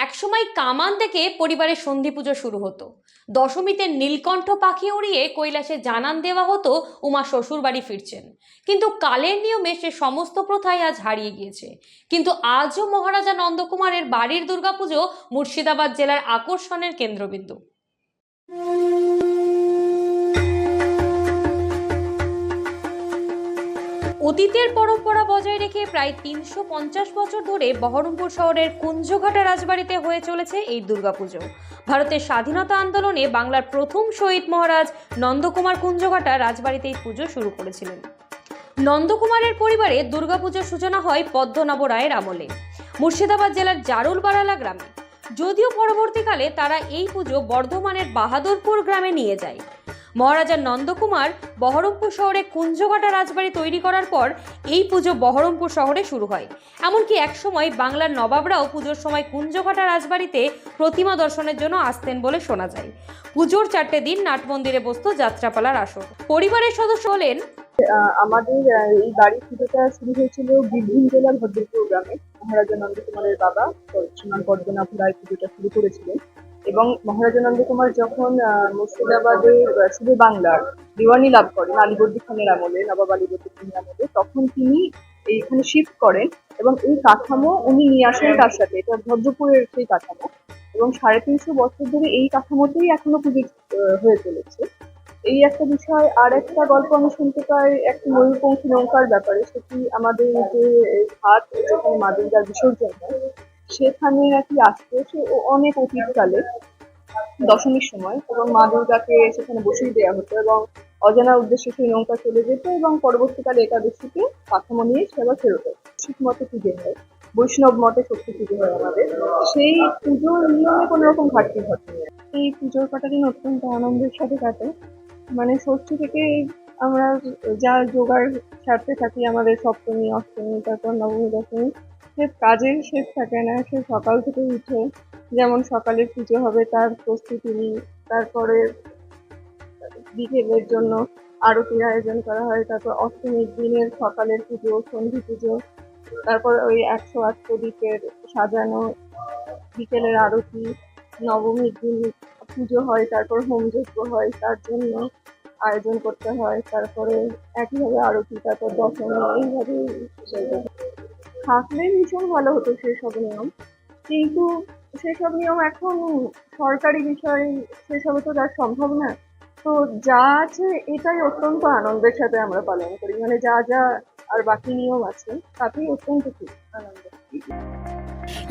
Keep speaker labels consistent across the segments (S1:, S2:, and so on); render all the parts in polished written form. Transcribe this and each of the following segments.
S1: একসময় কামান থেকে পরিবারের সন্ধি পুজো শুরু হতো। দশমীতে নীলকণ্ঠ পাখি উড়িয়ে কৈলাসে জানান দেওয়া হতো উমা শ্বশুর বাড়ি ফিরছেন। কিন্তু কালের নিয়মে সে সমস্ত প্রথাই আজ হারিয়ে গিয়েছে। কিন্তু আজও মহারাজা নন্দকুমারের বাড়ির দুর্গাপুজো মুর্শিদাবাদ জেলার আকর্ষণের কেন্দ্রবিন্দু। অতীতের পরম্পরা বজায় রেখে প্রায় ৩৫০ বছর ধরে বহরমপুর শহরের কুঞ্জঘাটা রাজবাড়িতে হয়ে চলেছে এই দুর্গাপুজো। ভারতের স্বাধীনতা আন্দোলনে বাংলার প্রথম শহীদ মহারাজ নন্দকুমার কুঞ্জঘাটা রাজবাড়িতে এই পুজো শুরু করেছিলেন। নন্দকুমারের পরিবারে দুর্গাপুজোর সূচনা হয় পদ্মনাভ রায়ের আমলে মুর্শিদাবাদ জেলার জারুলবাড়ালা গ্রামে। যদিও পরবর্তীকালে তারা এই পুজো বর্ধমানের বাহাদুরপুর গ্রামে নিয়ে যায়। মহারাজা নন্দকুমার বহরমপুর শহরে কুঞ্জঘাটা রাজবাড়ি তৈরি করার পর এই পুজো বহরমপুর শহরে শুরু হয়। এমনকি একসময় বাংলার নবাবরাও পুজোর সময় কুঞ্জঘাটা রাজবাড়িতে প্রতিমা দর্শনের জন্য আসতেন বলে শোনা যায়। পুজোর 4টে দিন নাটমন্দিরে বসতো যাত্রাপালার আসর। পরিবারের সদস্য হলেন
S2: আমাদের এই বাড়ির পুজোটা শুরু হয়েছিল বীরভূম জেলার ভদ্রপুর গ্রামে। মহারাজা নন্দকুমারের বাবা শ্রীমান পদ্মনাভ রায় পুজোটা শুরু করেছিলেন এবং মহারাজা নন্দকুমার যখন মুর্শিদাবাদের শুধু বাংলার দিওয়ানি লাভ করেন আলীবর্দী খানের আমলে, নবাব আলীবর্দী খানের আমলে, তখন তিনি এইখানে শিফট করেন এবং এই কাঠামো উনি নিয়ে আসেন তার সাথে। এটা ভদ্রপুরের সেই কাঠামো এবং 350 বছর ধরে এই কাঠামোতেই এখনো পুজো হয়ে চলেছে। এই একটা বিষয়। আর একটা গল্প আমি শুনতে পাই একটা ময়ূরপঙ্খী নৌকার ব্যাপারে। সেটি আমাদের যে ঘাট যেখানে মা দুর্গার বিসর্জন হয় সেখানে নাকি আসতো সে অনেক অতীতকালে দশমীর সময়, এবং মা দুর্গাকে সেখানে বসিয়ে দেওয়া হতো এবং অজানা উদ্দেশ্যে সেই নৌকা চলে যেত এবং পরবর্তীকালে একাদশীতে কাঠামো নিয়ে সে আবার ফেরত হয়। শিখ মতে পুজো হয়, বৈষ্ণব মতে শক্তি পুজো হয় আমাদের। সেই পুজোর নিয়মে কোনো রকম ঘাটতি ঘটেনি। এই পুজোর কটা দিন অত্যন্ত আনন্দের সাথে কাটে। মানে ষষ্ঠী থেকে আমরা যা জোগাড় সারতে থাকি, আমাদের সপ্তমী, অষ্টমী, তারপর নবমী, দশমী, সে কাজের শেষ থাকে না। সে সকাল থেকে উঠে যেমন সকালে পুজো হবে তার প্রস্তুতি নিই, তারপরে বিকেলের জন্য আরতির আয়োজন করা হয়, তারপর অষ্টমীর দিনের সকালের পুজো, সন্ধি পুজো, তারপর ওই 108 প্রদীপের সাজানো, বিকেলের আরতি, নবমীর দিন পুজো হয়, তারপর হোমযজ্ঞ হয়, তার জন্য আয়োজন করতে হয়, তারপরে একইভাবে আরতি, তারপর দশমী, এইভাবে থাকলে ভীষণ ভালো হতো সেসব নিয়ম। কিন্তু সেসব নিয়ম এখন সরকারি বিষয়, সেসবে তো তার সম্ভব না। তো যা আছে এটাই অত্যন্ত আনন্দের সাথে আমরা পালন করি। মানে যা যা আর বাকি নিয়ম আছে তাতেই অত্যন্ত খুব আনন্দ।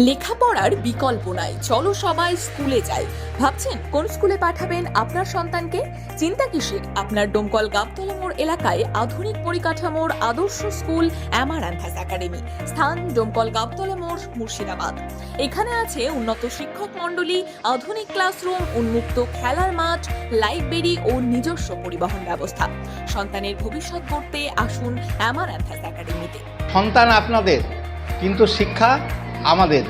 S3: লেখাপড়ার বিকল্প নাই, চলো সবাই স্কুলে যাই। ভাবছেন কোন স্কুলে পাঠাবেন আপনার সন্তানকে? চিন্তা কিসের? আপনার ডোমকল গাবতলা মোড় এলাকায় আধুনিক পরিকাঠামোর আদর্শ স্কুল অ্যামারান্থাস একাডেমি। স্থান ডোমকল গাবতলা মোড়, মুর্শিদাবাদ। এখানে আছে উন্নত শিক্ষক মণ্ডলী, আধুনিক ক্লাসরুম, উন্মুক্ত খেলার মাঠ, লাইব্রেরি ও নিজস্ব পরিবহন ব্যবস্থা। সন্তানের ভবিষ্যৎ গড়তে আসুন অ্যামারান্থাস একাডেমিতে।
S4: সন্তান আপনাদের, কিন্তু শিক্ষা আমাদের।